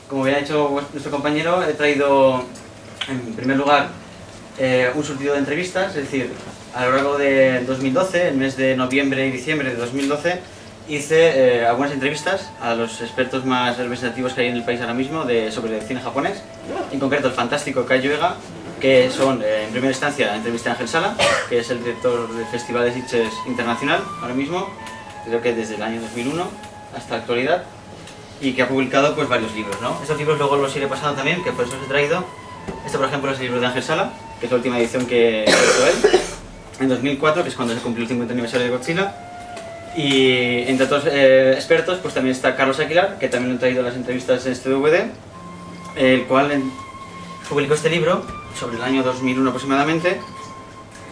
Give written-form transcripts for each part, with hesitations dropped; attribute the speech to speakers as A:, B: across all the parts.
A: como había hecho nuestro compañero, he traído en primer lugar un surtido de entrevistas, es decir, a lo largo de 2012, el mes de noviembre y diciembre de 2012, hice algunas entrevistas a los expertos más representativos que hay en el país ahora mismo sobre el cine japonés, en concreto el fantástico Kaiju Ega, que son en primera instancia entrevisté a Ángel Sala, que es el director del Festival de Sitges Internacional ahora mismo, creo que desde el año 2001 hasta la actualidad, y que ha publicado pues varios libros, ¿no? Estos libros luego los iré pasando también, que por eso os he traído. Este, por ejemplo, es el libro de Ángel Sala, que es la última edición que hizo él, en 2004, que es cuando se cumplió el 50 aniversario de Godzilla. Y entre otros expertos, pues también está Carlos Aguilar, que también lo he traído en las entrevistas en este DVD, el cual publicó este libro sobre el año 2001 aproximadamente,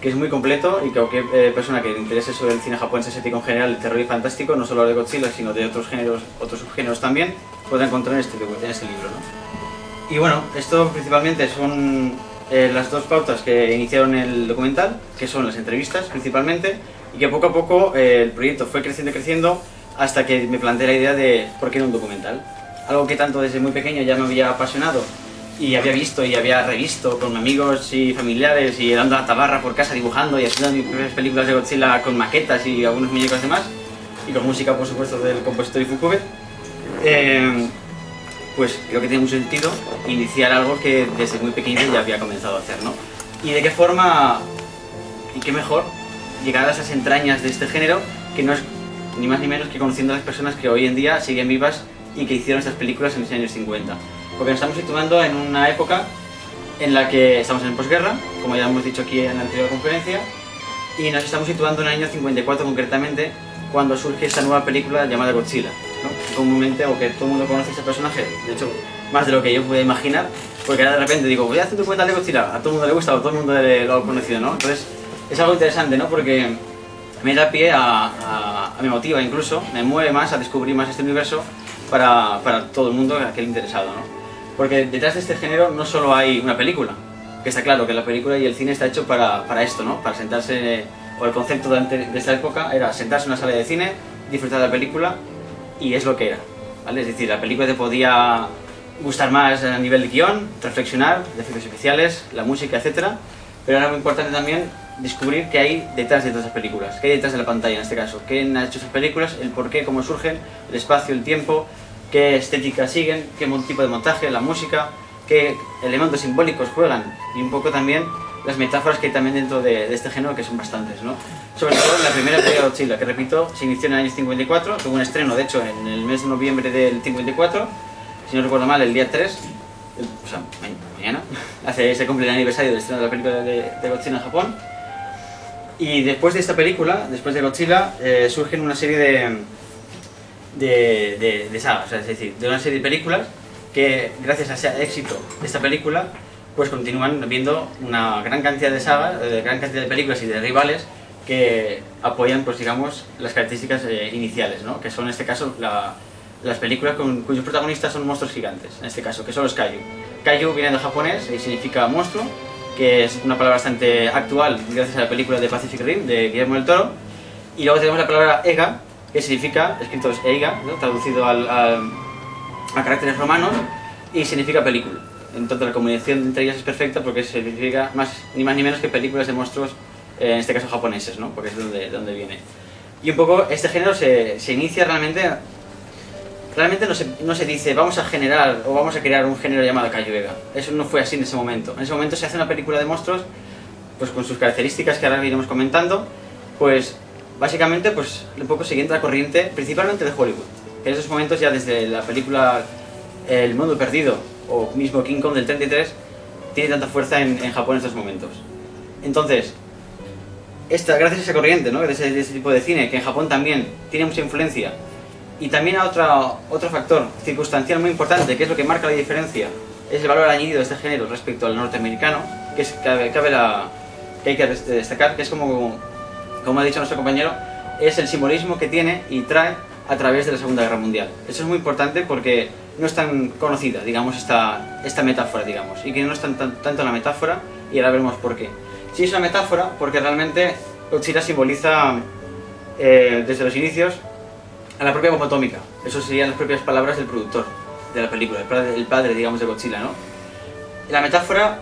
A: que es muy completo y que cualquier persona que le interese sobre el cine japonés asiático en general, el terror y fantástico, no solo de Godzilla, sino de otros géneros, otros subgéneros también, podrá encontrar en este libro, ¿no? Y bueno, esto principalmente son las dos pautas que iniciaron el documental, que son las entrevistas principalmente, y que poco a poco el proyecto fue creciendo hasta que me planteé la idea de por qué no un documental. Algo que tanto desde muy pequeño ya me había apasionado y había visto y había revisto con amigos y familiares y dando la tabarra por casa dibujando y haciendo mis primeras películas de Godzilla con maquetas y algunos muñecos demás, y con música por supuesto del compositor Ifukube. Pues creo que tiene mucho sentido iniciar algo que desde muy pequeño ya había comenzado a hacer, ¿no? Y de qué forma, y qué mejor, llegar a esas entrañas de este género, que no es ni más ni menos que conociendo a las personas que hoy en día siguen vivas y que hicieron estas películas en los años 50. Porque nos estamos situando en una época en la que estamos en posguerra, como ya hemos dicho aquí en la anterior conferencia, y nos estamos situando en el año 54 concretamente, cuando surge esta nueva película llamada Godzilla, ¿no? Comúnmente, o que todo el mundo conoce a este personaje, de hecho, más de lo que yo pude imaginar, porque ahora de repente digo, voy a hacer un documental de Godzilla, a todo el mundo le gusta, o todo el mundo lo ha conocido, ¿no? Entonces, es algo interesante, ¿no? Porque me da pie me motiva incluso, me mueve más a descubrir más este universo para todo el mundo, aquel interesado, ¿no? Porque detrás de este género no solo hay una película, que está claro que la película y el cine está hecho para esto, ¿no? Para sentarse, o el concepto de esta época era sentarse en una sala de cine, disfrutar de la película, y es lo que era, ¿vale? Es decir, la película te podía gustar más a nivel de guión, reflexionar, de efectos especiales, la música, etc. Pero era muy importante también descubrir qué hay detrás de todas esas películas, qué hay detrás de la pantalla en este caso, quién ha hecho esas películas, el porqué, cómo surgen, el espacio, el tiempo, qué estética siguen, qué tipo de montaje, la música, qué elementos simbólicos juegan, y un poco también las metáforas que hay también dentro de este género, que son bastantes, ¿no? Sobre todo en la primera película de Godzilla, que repito, se inició en el año 54, tuvo un estreno de hecho en el mes de noviembre del 54, si no recuerdo mal, el día 3, o sea, mañana, se cumple el aniversario del estreno de la película de Godzilla en Japón. Y después de esta película, después de Godzilla, surgen una serie de sagas, es decir, de una serie de películas que gracias a ese éxito de esta película pues continúan viendo una gran cantidad de sagas, gran cantidad de películas y de rivales que apoyan, pues digamos, las características iniciales, ¿no? Que son en este caso las películas cuyos protagonistas son monstruos gigantes, en este caso, que son los Kaiju. Kaiju viene del japonés y significa monstruo, que es una palabra bastante actual gracias a la película de Pacific Rim de Guillermo del Toro. Y luego tenemos la palabra Ega, que significa, escrito es Eiga, ¿no? Traducido a caracteres romanos, y significa película. Entonces la combinación entre ellas es perfecta porque significa ni más ni menos que películas de monstruos, en este caso japoneses, ¿no? Porque es de donde viene. Y un poco este género se inicia realmente no se dice vamos a generar o vamos a crear un género llamado Kaiju Ega. Eso no fue así en ese momento. En ese momento se hace una película de monstruos pues con sus características que ahora iremos comentando, pues básicamente pues un poco siguiendo la corriente principalmente de Hollywood, que en esos momentos ya desde la película El Mundo Perdido o mismo King Kong del 33 tiene tanta fuerza en Japón en estos momentos. Entonces, gracias a esa corriente, ¿no? de ese tipo de cine, que en Japón también tiene mucha influencia, y también a otro factor circunstancial muy importante, que es lo que marca la diferencia, es el valor añadido de este género respecto al norteamericano, que hay que destacar, que es como ha dicho nuestro compañero, es el simbolismo que tiene y trae a través de la Segunda Guerra Mundial. Eso es muy importante porque no es tan conocida, digamos, esta metáfora, digamos, y que no es tanto la metáfora, y ahora veremos por qué. Sí es una metáfora porque realmente Godzilla simboliza desde los inicios a la propia bomba atómica. Eso serían las propias palabras del productor. de la película, el padre, digamos, de Godzilla, ¿no? La metáfora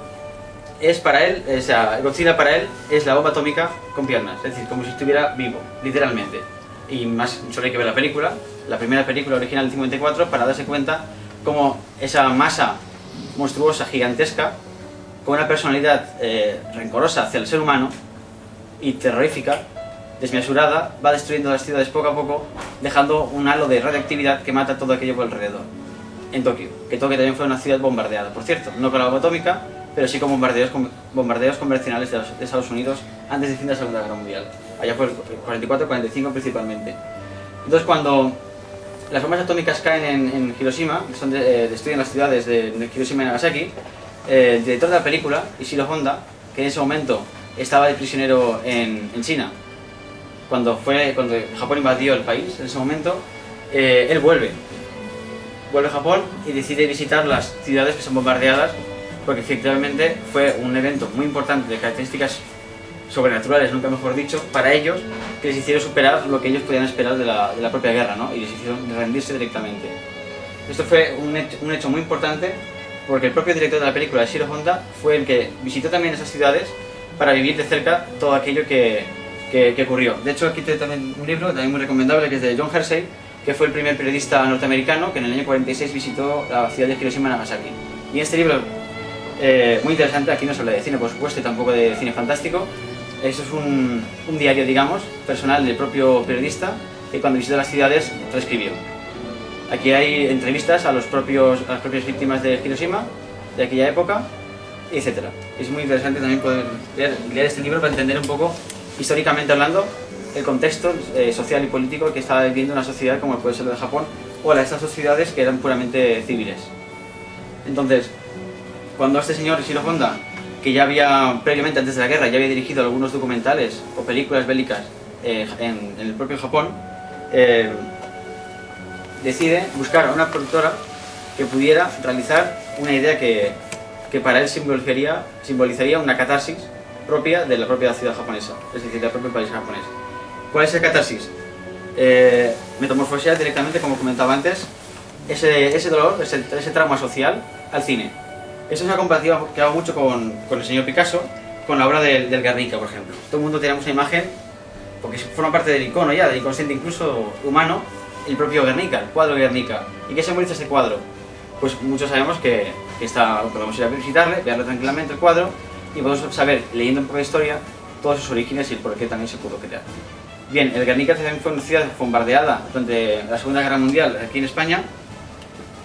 A: es para él, o sea, Godzilla para él es la bomba atómica con piernas, es decir, como si estuviera vivo, literalmente. Y más solo hay que ver la película, la primera película original del 54, para darse cuenta cómo esa masa monstruosa, gigantesca, con una personalidad rencorosa hacia el ser humano y terrorífica, desmesurada, va destruyendo las ciudades poco a poco, dejando un halo de radioactividad que mata todo aquello por alrededor. En Tokio, que Tokio también fue una ciudad bombardeada, por cierto, no con la bomba atómica, pero sí con bombardeos convencionales de Estados Unidos antes de fin de la Segunda Guerra Mundial, allá por el 44-45 principalmente. Entonces, cuando las bombas atómicas caen en Hiroshima, destruyen las ciudades de Hiroshima y Nagasaki, el director de la película, Ishiro Honda, que en ese momento estaba de prisionero en China, cuando Japón invadió el país, en ese momento, él vuelve a Japón y decide visitar las ciudades que son bombardeadas, porque efectivamente fue un evento muy importante de características sobrenaturales, nunca mejor dicho, para ellos, que les hicieron superar lo que ellos podían esperar de la propia guerra, ¿no? Y les hicieron rendirse directamente. Esto fue un hecho muy importante, porque el propio director de la película, Ishiro Honda, fue el que visitó también esas ciudades para vivir de cerca todo aquello que ocurrió. De hecho, aquí tengo también un libro, también muy recomendable, que es de John Hersey, que fue el primer periodista norteamericano que en el año 46 visitó la ciudad de Hiroshima y Nagasaki. Y este libro, muy interesante, aquí no se habla de cine, por supuesto, y tampoco de cine fantástico. Eso es un diario, digamos, personal del propio periodista, que cuando visitó las ciudades transcribió. Aquí hay entrevistas a las propias víctimas de Hiroshima, de aquella época, etc. Es muy interesante también poder leer este libro para entender un poco, históricamente hablando, el contexto social y político que estaba viviendo una sociedad como puede ser la de Japón, o estas sociedades que eran puramente civiles. Entonces, cuando este señor Ishiro Honda, que ya había previamente, antes de la guerra, ya había dirigido algunos documentales o películas bélicas en el propio Japón, decide buscar a una productora que pudiera realizar una idea que para él simbolizaría una catarsis propia de la propia ciudad japonesa, es decir, del propio país japonés. ¿Cuál es el catarsis? Metamorfosear directamente, como comentaba antes, ese dolor, ese trauma social al cine. Esa es una comparativa que hago mucho con el señor Picasso, con la obra del Guernica, por ejemplo. Todo el mundo tenemos una imagen, porque forma parte del icono ya, del inconsciente incluso humano, el propio Guernica, el cuadro de Guernica. ¿Y qué simboliza este cuadro? Pues muchos sabemos que podemos ir a visitarle, verlo tranquilamente el cuadro, y podemos saber, leyendo un poco de historia, todos sus orígenes y el por qué también se pudo crear. Bien, el Guernica también fue una ciudad bombardeada durante la Segunda Guerra Mundial aquí en España,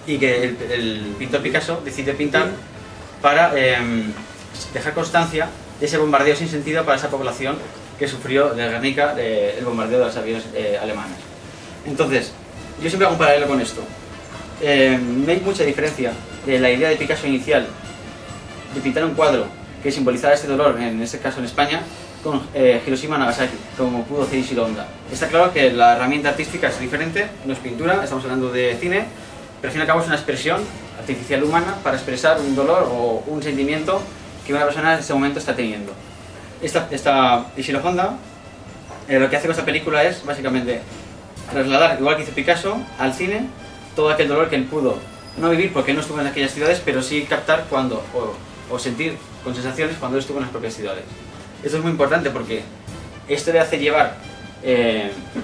A: y que el pintor Picasso decide pintar para dejar constancia de ese bombardeo sin sentido para esa población que sufrió de Guernica el bombardeo de los aviones alemanes. Entonces, yo siempre hago un paralelo con esto. No hay mucha diferencia de la idea de Picasso inicial de pintar un cuadro que simbolizara este dolor, en este caso en España, con Hiroshima y Nagasaki, como pudo hacer Ishiro Honda. Está claro que la herramienta artística es diferente, no es pintura, estamos hablando de cine, pero al fin y al cabo es una expresión artificial humana para expresar un dolor o un sentimiento que una persona en ese momento está teniendo. Ishiro Honda lo que hace con esta película es básicamente trasladar, igual que hizo Picasso, al cine todo aquel dolor que él pudo no vivir porque no estuvo en aquellas ciudades, pero sí captar cuando, o sentir con sensaciones cuando él estuvo en las propias ciudades. Esto es muy importante porque esto le hace llevar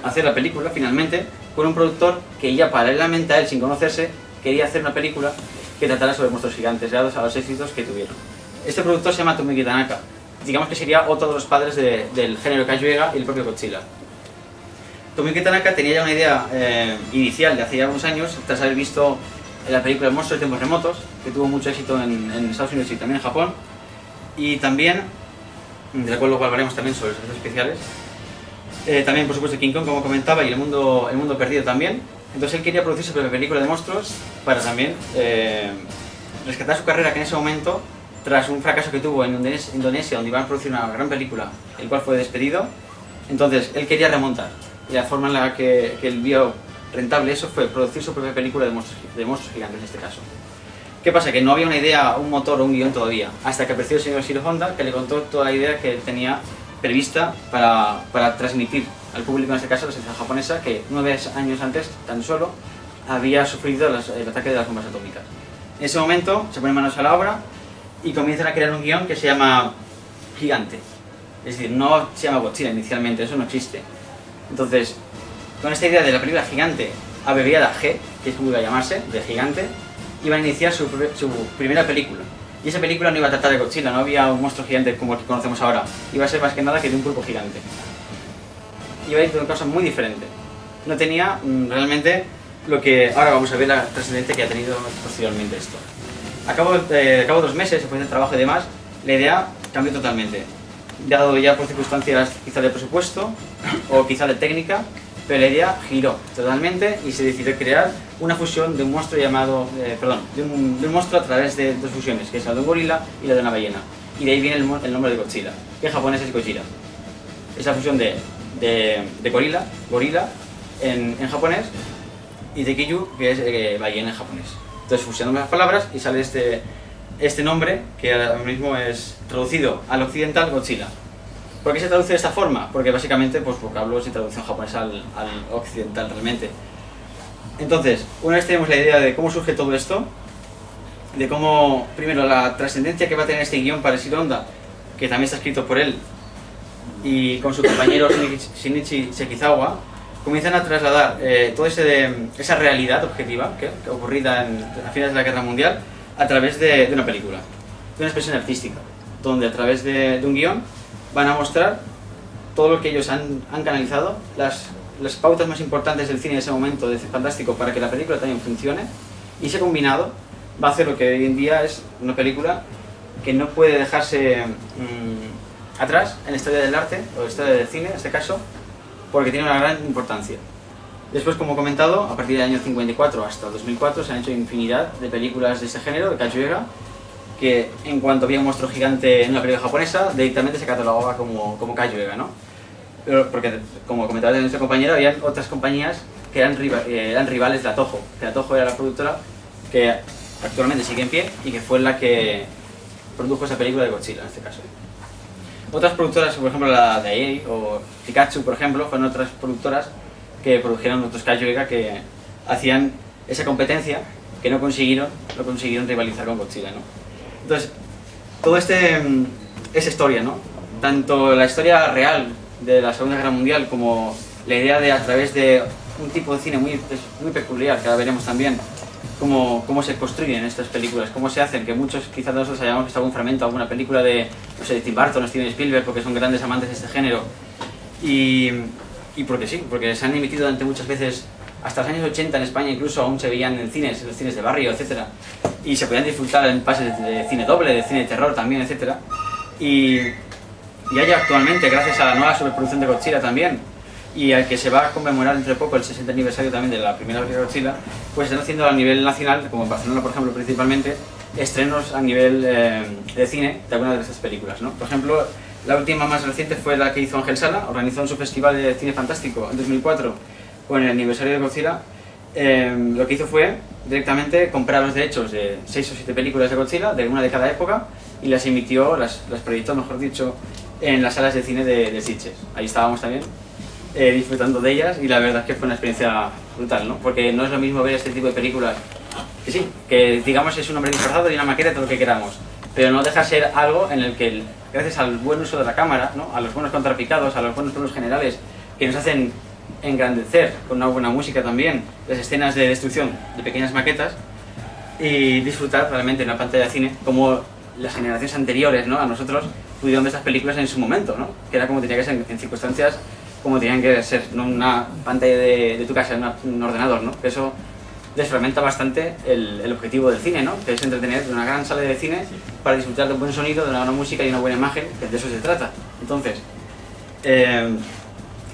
A: hacer la película finalmente con un productor que ya paralelamente a él, sin conocerse, quería hacer una película que tratara sobre monstruos gigantes, dados a los éxitos que tuvieron. Este productor se llama Tomoki Tanaka, digamos que sería otro de los padres del género Kaiju Eiga y el propio Godzilla. Tomoki Tanaka tenía ya una idea inicial de hace ya algunos años, tras haber visto la película El monstruo de tiempos remotos, que tuvo mucho éxito en Estados Unidos y también en Japón, y también, de la cual luego hablaremos también sobre los efectos especiales, también por supuesto King Kong, como comentaba, y el mundo perdido también. Entonces él quería producir su propia película de monstruos para también rescatar su carrera, que en ese momento, tras un fracaso que tuvo en Indonesia, donde iban a producir una gran película, el cual fue despedido. Entonces él quería remontar, y la forma en la que él vio rentable eso fue producir su propia película de monstruos gigantes en este caso. ¿Qué pasa? Que no había una idea, un motor o un guión todavía, hasta que apareció el señor Ishiro Honda, que le contó toda la idea que él tenía prevista para transmitir al público, en este caso a la sociedad japonesa, que 9 años antes, tan solo, había sufrido el ataque de las bombas atómicas. En ese momento se ponen manos a la obra y comienzan a crear un guión que se llama Gigante. Es decir, no se llama Godzilla inicialmente, eso no existe. Entonces, con esta idea de la película Gigante abreviada G, que es como iba a llamarse, de Gigante, iban a iniciar su primera película. Y esa película no iba a tratar de Godzilla, no había un monstruo gigante como el que conocemos ahora. Iba a ser más que nada que de un pulpo gigante. Iba a ir de una cosa muy diferente. No tenía realmente lo que ahora vamos a ver la trascendencia que ha tenido posteriormente esto. A cabo de 2 meses, después del trabajo y demás, la idea cambió totalmente. Dado ya por circunstancias quizá de presupuesto o quizá de técnica, pero la idea giró totalmente y se decidió crear una fusión de un monstruo llamado, de un monstruo a través de 2 fusiones, que es la de un gorila y la de una ballena. Y de ahí viene el nombre de Godzilla, que en japonés es Gojira. Es la fusión de gorila en japonés, y de Kiyu, que es ballena en japonés. Entonces fusionamos las palabras y sale este nombre, que ahora mismo es traducido al occidental Godzilla. ¿Por qué se traduce de esta forma? Porque básicamente pues vocablo se traduce en japonés al occidental realmente. Entonces, una vez tenemos la idea de cómo surge todo esto, de cómo, primero, la trascendencia que va a tener este guión para Shiro Honda, que también está escrito por él, y con su compañero Shinichi Sekizawa, comienzan a trasladar toda esa realidad objetiva que ocurrida a finales de la Guerra Mundial a través de una película, de una expresión artística, donde a través de un guión van a mostrar todo lo que ellos han canalizado, las pautas más importantes del cine de ese momento, de fantástico, para que la película también funcione, y ese combinado va a hacer lo que hoy en día es una película que no puede dejarse atrás en la historia del arte, o la historia del cine en este caso, porque tiene una gran importancia. Después, como he comentado, a partir del año 54 hasta 2004 se han hecho infinidad de películas de este género, de Kaiju Eiga, que en cuanto había un monstruo gigante en una película japonesa, directamente se catalogaba como Kaiju Eiga, ¿no? Pero porque, como comentaba nuestra compañera, había otras compañías que eran rivales de la Toho, que la Toho era la productora que actualmente sigue en pie y que fue la que produjo esa película de Godzilla en este caso. Otras productoras, por ejemplo la de EA o Pikachu, por ejemplo, fueron otras productoras que produjeron otros Kaiju Eiga que hacían esa competencia que no consiguieron rivalizar con Godzilla, ¿no? Entonces, todo esa historia, ¿no? Tanto la historia real de la Segunda Guerra Mundial como la idea de, a través de un tipo de cine muy peculiar, que ahora veremos también, cómo se construyen estas películas, cómo se hacen, que muchos quizás de nosotros hayamos visto algún fragmento, alguna película de, no sé, de Tim Burton o Steven Spielberg, porque son grandes amantes de este género, y porque sí, porque se han emitido durante muchas veces, hasta los años 80 en España incluso aún se veían en los cines de barrio, etc. Y se podían disfrutar en pases de cine doble, de cine de terror también, etc. Y hay actualmente, gracias a la nueva superproducción de Godzilla también, y al que se va a conmemorar dentro de poco el 60 aniversario también de la primera película de Godzilla, pues están haciendo a nivel nacional, como en Barcelona por ejemplo principalmente, estrenos a nivel de cine de algunas de estas películas, ¿no? Por ejemplo, la última más reciente fue la que hizo Ángel Sala, organizó en su festival de cine fantástico en 2004 con el aniversario de Godzilla. Lo que hizo fue directamente comprar los derechos de 6 o 7 películas de Godzilla, de una de cada época, y las emitió, las proyectó, mejor dicho, en las salas de cine de Sitges. Ahí estábamos también disfrutando de ellas, y la verdad es que fue una experiencia brutal, ¿no? Porque no es lo mismo ver este tipo de películas, que sí, que digamos es un hombre disfrazado y una maqueta, todo lo que queramos, pero no deja ser algo en el que, gracias al buen uso de la cámara, ¿no? A los buenos contrapicados, a los buenos planos generales, que nos hacen engrandecer con una buena música también las escenas de destrucción de pequeñas maquetas, y disfrutar realmente en una pantalla de cine como las generaciones anteriores, ¿no? A nosotros pudieron ver estas películas en su momento, ¿no? Que era como tenía que ser en circunstancias como tenían que ser, no una pantalla de tu casa, un ordenador, ¿no? Que eso desfragmenta bastante el objetivo del cine, ¿no? Que es entretener en una gran sala de cine para disfrutar de un buen sonido, de una buena música y una buena imagen, que de eso se trata. Entonces,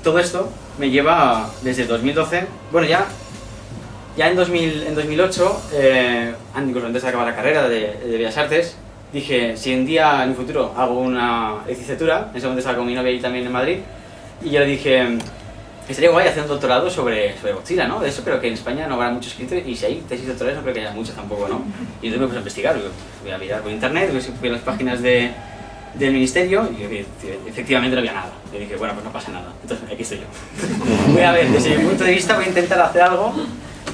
A: todo esto me lleva desde 2012, bueno ya en 2008, incluso antes de acabar la carrera de Bellas Artes, dije, si un día en un futuro hago una licenciatura, en ese momento estaba con mi novia ahí también en Madrid, y yo le dije, estaría guay hacer un doctorado sobre Godzilla, ¿no? De eso creo que en España no habrá mucho escrito, y si hay tesis doctorales no creo que haya muchas tampoco, ¿no? Y entonces me puse a investigar, voy a mirar por internet, voy a las páginas del ministerio, y efectivamente no había nada. Y dije, bueno, pues no pasa nada, entonces aquí estoy yo. Voy a ver, desde mi punto de vista voy a intentar hacer algo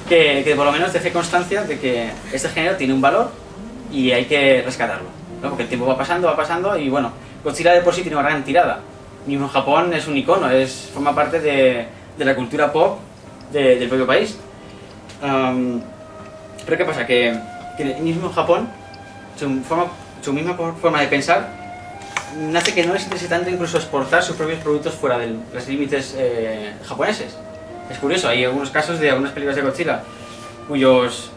A: que por lo menos deje constancia de que este género tiene un valor y hay que rescatarlo, ¿no? Porque el tiempo va pasando y bueno, Godzilla de por sí tiene una gran tirada. Mismo en Japón es un icono, forma parte de la cultura pop del propio país. Pero ¿qué pasa? Que mismo en Japón, su misma forma de pensar nace que no les interese tanto incluso exportar sus propios productos fuera de los límites japoneses. Es curioso, hay algunos casos de algunas películas de Godzilla cuyos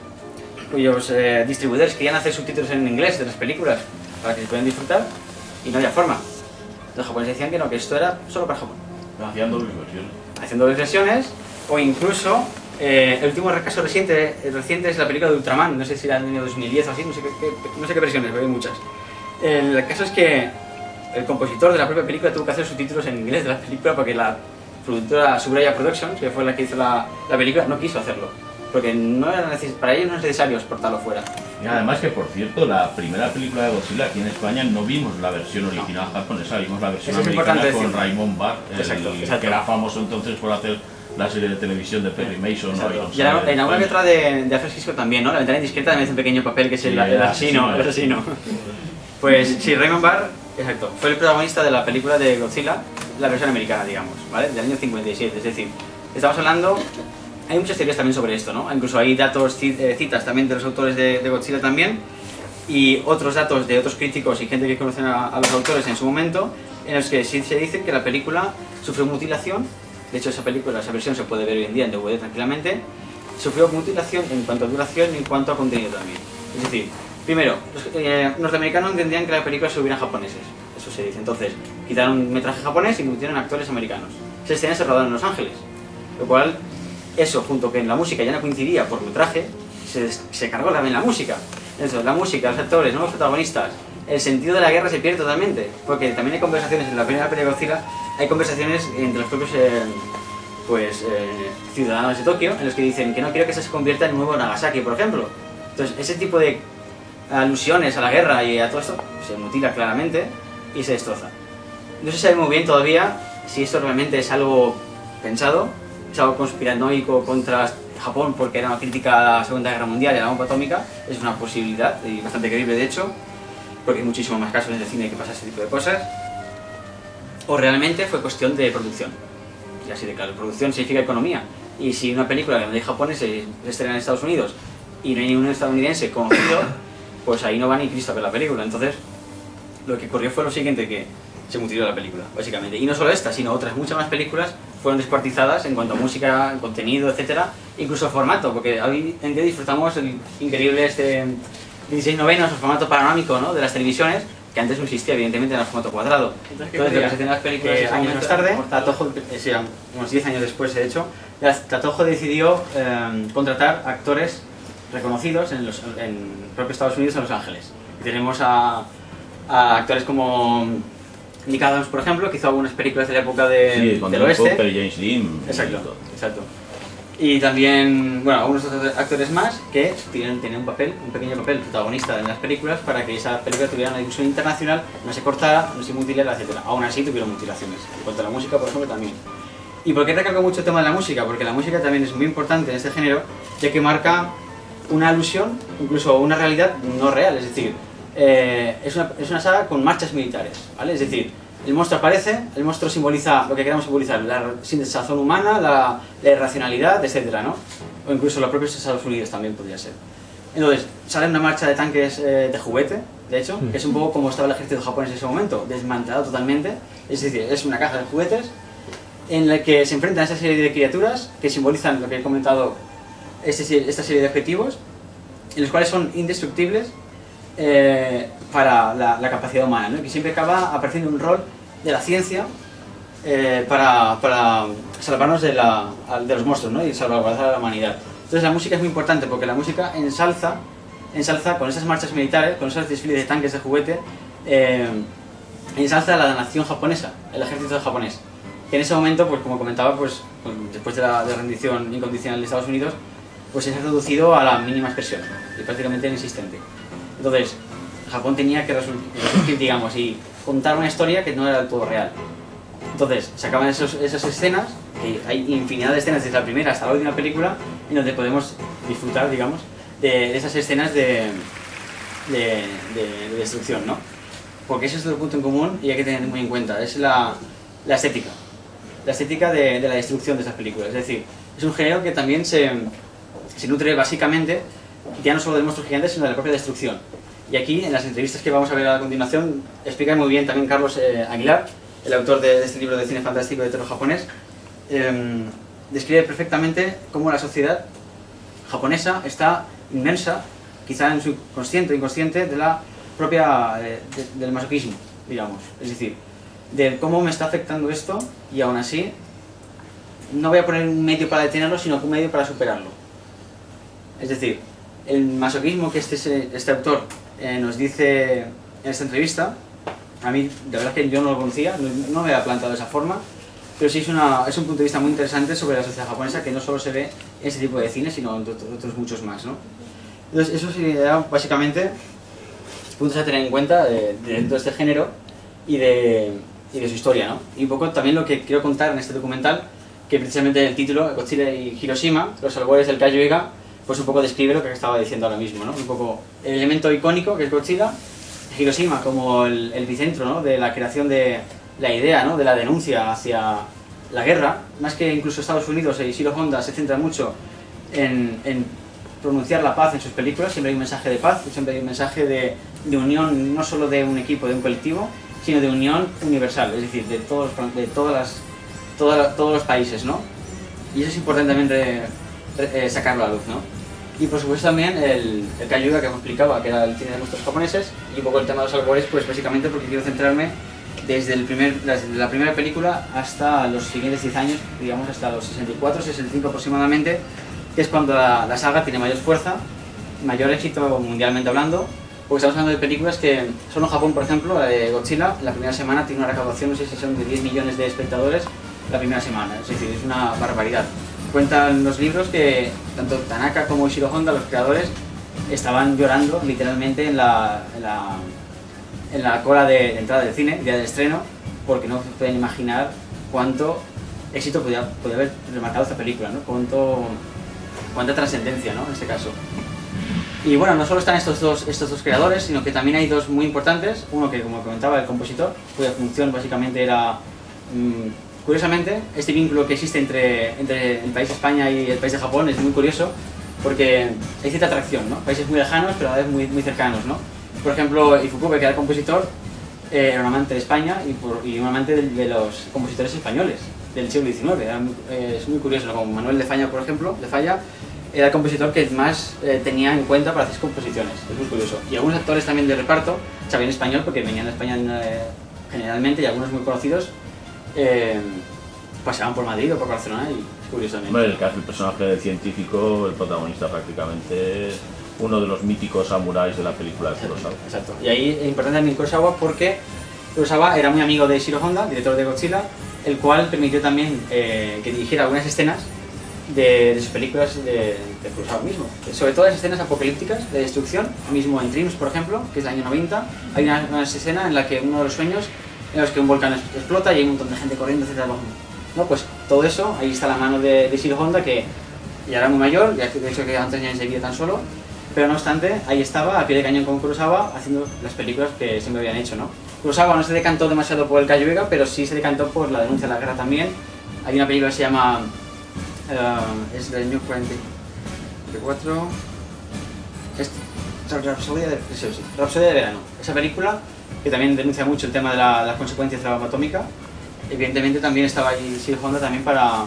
A: distribuidores querían hacer subtítulos en inglés de las películas para que se puedan disfrutar y no había forma. Los japoneses decían que no, que esto era solo para Japón.
B: Hacían dobles versiones.
A: Haciendo dobles versiones, o incluso el último caso reciente es la película de Ultraman, no sé si era en el año 2010 o así, no sé qué versiones, pero hay muchas. El caso es que el compositor de la propia película tuvo que hacer subtítulos en inglés de la película porque la productora Subraya Productions, que fue la que hizo la película, no quiso hacerlo. Porque para ellos no es necesario exportarlo fuera.
B: Y además que, por cierto, la primera película de Godzilla aquí en España no vimos la versión original japonesa, vimos la versión americana con Raymond Barr, que era famoso entonces por hacer la serie de televisión de Perry Mason.
A: Y en alguna que otra de Alfred Hitchcock también, ¿no? La ventana indiscreta también hace un pequeño papel que es el asesino. Pues sí, Raymond Barr, exacto, fue el protagonista de la película de Godzilla, la versión americana, digamos, ¿vale? Del año 57, es decir, estamos hablando... Hay muchas teorías también sobre esto, ¿no? Incluso hay datos, citas también de los autores de Godzilla también y otros datos de otros críticos y gente que conocen a los autores en su momento en los que sí se dice que la película sufrió mutilación. De hecho, esa versión se puede ver hoy en día en DVD tranquilamente. Sufrió mutilación en cuanto a duración y en cuanto a contenido también. Es decir, primero, los norteamericanos entendían que la película se hubiera japoneses. Eso se dice. Entonces, quitaron un metraje japonés y metieron actores americanos. Esa escena se rodó en Los Ángeles, lo cual... Eso, junto que en la música ya no coincidía por metraje, se cargó también la música. Entonces, la música, los actores, no los protagonistas, el sentido de la guerra se pierde totalmente. Porque también hay conversaciones, en la primera película de Godzilla, hay conversaciones entre los propios ciudadanos de Tokio, en los que dicen que no quiero que se convierta en un nuevo Nagasaki, por ejemplo. Entonces, ese tipo de alusiones a la guerra y a todo esto, se mutila claramente y se destroza. No se sabe muy bien todavía si esto realmente es algo pensado, es algo conspiranoico contra Japón porque era una crítica a la Segunda Guerra Mundial y a la bomba atómica. Es una posibilidad y bastante creíble de hecho, porque hay muchísimos más casos en el cine que pasa ese tipo de cosas. O realmente fue cuestión de producción. Y así de claro, producción significa economía. Y si una película de Japón se estrena en Estados Unidos y no hay ningún estadounidense conocido, pues ahí no va ni Cristo a ver la película. Entonces, lo que ocurrió fue lo siguiente, que se mutiló la película, básicamente. Y no solo esta, sino otras muchas más películas fueron descuartizadas en cuanto a música, contenido, etcétera, incluso el formato, porque hoy en día disfrutamos el increíble 16:9, el formato panorámico, ¿no?, de las televisiones, que antes no existía, evidentemente, en el formato cuadrado. Entonces, lo que se hacen en las películas años más tarde, unos 10 años después, de hecho, Toho decidió contratar actores reconocidos en el propio Estados Unidos, en Los Ángeles. Y tenemos a actores como Nick Adams, por ejemplo, que hizo algunas películas de la época del oeste.
B: Cooper, James Dean.
A: Exacto. Y también, bueno, algunos otros actores más que tenían un pequeño papel protagonista en las películas para que esa película tuviera una difusión internacional, no se cortara, no se mutilara, etc. Aún así tuvieron mutilaciones. En cuanto a la música, por ejemplo, también. ¿Y por qué recalco mucho el tema de la música? Porque la música también es muy importante en este género, ya que marca una alusión, incluso una realidad no real, es decir, es una saga con marchas militares, ¿vale? Es decir, el monstruo aparece, el monstruo simboliza lo que queramos simbolizar, la sazón humana, la irracionalidad, etcétera, ¿no? O incluso los propios Estados Unidos también podría ser. Entonces, sale una marcha de tanques de juguete, de hecho, que es un poco como estaba el ejército japonés en ese momento, desmantelado totalmente, es decir, es una caja de juguetes en la que se enfrentan a esa serie de criaturas que simbolizan lo que he comentado, esta serie de objetivos, en los cuales son indestructibles para la capacidad humana, ¿no? Que siempre acaba apareciendo un rol de la ciencia para salvarnos de los monstruos, ¿no? Y salvaguardar a la humanidad. Entonces la música es muy importante porque la música ensalza con esas marchas militares, con esos desfiles de tanques de juguete, ensalza a la nación japonesa, el ejército japonés, que en ese momento, pues como comentaba, pues después de la rendición incondicional de Estados Unidos, pues se ha reducido a la mínima expresión y prácticamente inexistente. Entonces, Japón tenía que resurgir, digamos, y contar una historia que no era del todo real. Entonces, sacaban esas escenas, que hay infinidad de escenas desde la primera hasta la última película, en donde podemos disfrutar, digamos, de esas escenas de destrucción, ¿no? Porque ese es otro punto en común y hay que tener muy en cuenta, es la estética. La estética de la destrucción de estas películas, es decir, es un género que también se nutre básicamente ya no solo de monstruos gigantes, sino de la propia destrucción. Y aquí, en las entrevistas que vamos a ver a continuación, explica muy bien también Carlos Aguilar, el autor de este libro de cine fantástico de terror japonés, describe perfectamente cómo la sociedad japonesa está inmersa, quizá en su consciente o inconsciente, de la propia, del masoquismo, digamos. Es decir, de cómo me está afectando esto y aún así no voy a poner un medio para detenerlo, sino un medio para superarlo. Es decir, el masoquismo que este autor nos dice en esta entrevista, a mí, de verdad que yo no lo conocía, no me había planteado de esa forma, pero sí es un punto de vista muy interesante sobre la sociedad japonesa que no solo se ve en ese tipo de cine, sino en otros muchos más, ¿no? Entonces, eso sería básicamente puntos a tener en cuenta dentro de este género y de su historia, ¿no? Y un poco también lo que quiero contar en este documental, que precisamente el título, Godzilla y Hiroshima, los albores del Kaiju-Ega, pues un poco describe lo que estaba diciendo ahora mismo, ¿no? Un poco el elemento icónico que es Godzilla, Hiroshima como el epicentro, ¿no?, de la creación de la idea, ¿no?, de la denuncia hacia la guerra, más que incluso Estados Unidos e Ishiro Honda se centra mucho en pronunciar la paz en sus películas. Siempre hay un mensaje de paz, siempre hay un mensaje de unión, no solo de un equipo, de un colectivo, sino de unión universal, es decir, de todos los países, ¿no? Y eso es importante también sacarlo a la luz, ¿no? Y por supuesto también el Kaiju-Ega que me explicaba, que era el cine de monstruos japoneses, y un poco el tema de los albores, pues básicamente porque quiero centrarme desde la primera película hasta los siguientes 10 años, digamos hasta los 64, 65 aproximadamente, que es cuando la saga tiene mayor fuerza, mayor éxito mundialmente hablando, porque estamos hablando de películas que solo en Japón, por ejemplo, Godzilla, la primera semana tiene una recaudación, no sé si son de 10 millones de espectadores la primera semana, es decir, es una barbaridad. Cuentan los libros que tanto Tanaka como Ishiro Honda, los creadores, estaban llorando literalmente en la cola de entrada del cine, el día del estreno, porque no se pueden imaginar cuánto éxito podía haber remarcado esta película, ¿no? Cuánta trascendencia, ¿no?, en este caso. Y bueno, no solo están estos dos creadores, sino que también hay dos muy importantes. Uno que, como comentaba, el compositor, cuya función básicamente era... curiosamente, este vínculo que existe entre el país de España y el país de Japón es muy curioso, porque hay cierta atracción, ¿no? Países muy lejanos, pero a la vez muy cercanos, ¿no? Por ejemplo, Ifukube, que era el compositor, era un amante de España y un amante de los compositores españoles del siglo XIX. Es muy curioso, ¿no? Como Manuel de Falla, por ejemplo, era el compositor que más tenía en cuenta para hacer composiciones. Es muy curioso. Y algunos actores también de reparto sabían español porque venían de España generalmente, y algunos muy conocidos pasaban por Madrid o por Barcelona, y es curioso también.
B: Hombre, el caso del personaje del científico, el protagonista prácticamente es uno de los míticos samuráis de la película de Kurosawa.
A: Exacto. Y ahí es importante también Kurosawa porque Kurosawa era muy amigo de Ishiro Honda, director de Godzilla, el cual permitió también que dirigiera algunas escenas de sus películas de Kurosawa mismo. Sobre todo las escenas apocalípticas de destrucción, mismo en Dreams, por ejemplo, que es del año 90, hay una escena en la que uno de los sueños en los que un volcán explota y hay un montón de gente corriendo hacia abajo. ¿No? Pues todo eso, ahí está la mano de Ishiro Honda, que ya era muy mayor, ya de hecho que antes ya no se veía tan solo, pero no obstante, ahí estaba, a pie de cañón con Kurosawa, haciendo las películas que siempre habían hecho, ¿no? Kurosawa no se decantó demasiado por el Kaiju-Ega, pero sí se decantó por la denuncia de la guerra también. Hay una película que se llama... es del año 44... Rapsodia de verano. Esa película, que también denuncia mucho el tema de las consecuencias de la bomba atómica. Evidentemente también estaba ahí Ishiro Honda también para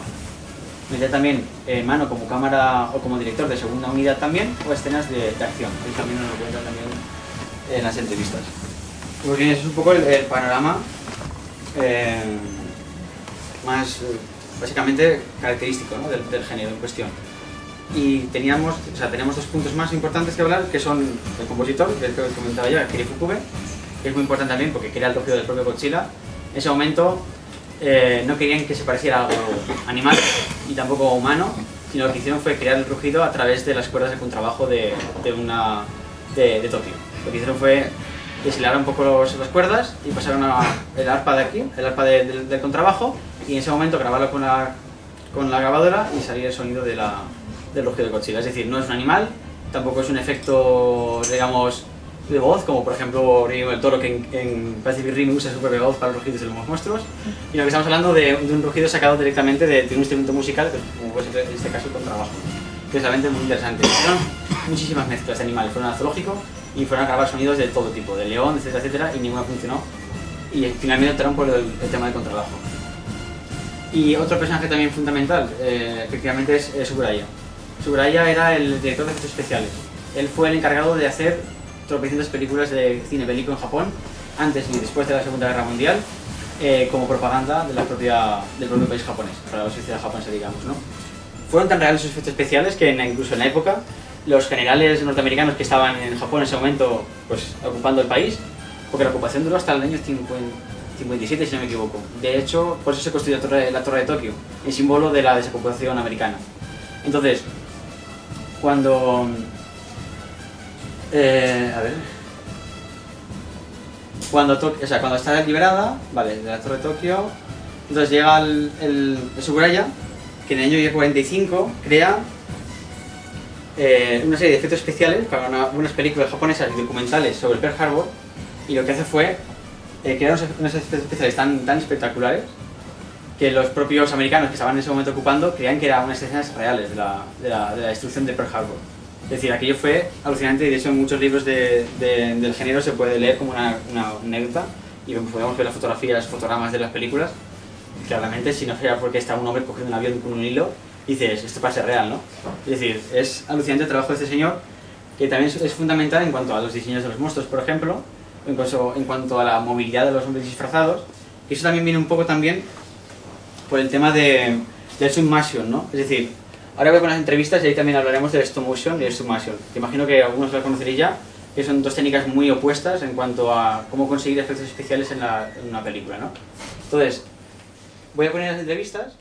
A: meter también mano como cámara o como director de segunda unidad también, o escenas de acción. Él también nos lo cuenta también en las entrevistas. Pues bien, ese es un poco el panorama más básicamente característico, ¿no?, del género en cuestión. Y tenemos dos puntos más importantes que hablar, que son el compositor, que comentaba yo, Akira Ifukube, que es muy importante también porque quería el rugido del propio Godzilla. En ese momento no querían que se pareciera a algo animal y tampoco humano, sino lo que hicieron fue crear el rugido a través de las cuerdas de contrabajo de Tokio. Lo que hicieron fue deshilar un poco las cuerdas y pasaron el arpa de aquí, el arpa del contrabajo, y en ese momento grabarlo con la grabadora y salir el sonido de del rugido de Godzilla. Es decir, no es un animal, tampoco es un efecto, digamos, de voz, como por ejemplo Guillermo del Toro, que en Pacific Rim usa su propia voz para los rugidos de los monstruos, sino que estamos hablando de un rugido sacado directamente de un instrumento musical, como puede ser en este caso el contrabajo, que es realmente muy interesante. Fueron muchísimas mezclas de animales, fueron al zoológico y fueron a grabar sonidos de todo tipo, de león, etcétera, etcétera, y ninguna funcionó. Y finalmente optaron por el tema del contrabajo. Y otro personaje también fundamental, efectivamente, es Subaraya. Subaraya era el director de efectos especiales. Él fue el encargado de hacer tropecientas películas de cine bélico en Japón, antes y después de la Segunda Guerra Mundial, como propaganda de del propio país japonés, para la sociedad japonesa, digamos, ¿no? Fueron tan reales sus efectos especiales que incluso en la época, los generales norteamericanos que estaban en Japón en ese momento, pues ocupando el país, porque la ocupación duró hasta el año 57, si no me equivoco. De hecho, por eso se construyó la Torre de Tokio, el símbolo de la desocupación americana. Entonces, cuando... Cuando está liberada, vale, de la Torre de Tokio, entonces llega el Subaraya, que en el año 45 crea una serie de efectos especiales para unas películas japonesas y documentales sobre Pearl Harbor, y lo que hace fue crear unos efectos especiales tan espectaculares que los propios americanos que estaban en ese momento ocupando creían que eran unas escenas reales de la destrucción de Pearl Harbor. Es decir, aquello fue alucinante y de hecho en muchos libros del género se puede leer como una anécdota y podemos ver las fotografías, fotogramas de las películas. Claramente, si no fuera porque está un hombre cogiendo un avión con un hilo, dices, esto parece real, ¿no? Es decir, es alucinante el trabajo de este señor, que también es fundamental en cuanto a los diseños de los monstruos, por ejemplo, incluso en cuanto a la movilidad de los hombres disfrazados, y eso también viene un poco también por el tema del submotion, ¿no? Es decir, ahora voy con las entrevistas y ahí también hablaremos del stop motion y del submotion, que imagino que algunos lo conoceréis ya, que son dos técnicas muy opuestas en cuanto a cómo conseguir efectos especiales en una película, ¿no? Entonces, voy a poner las entrevistas.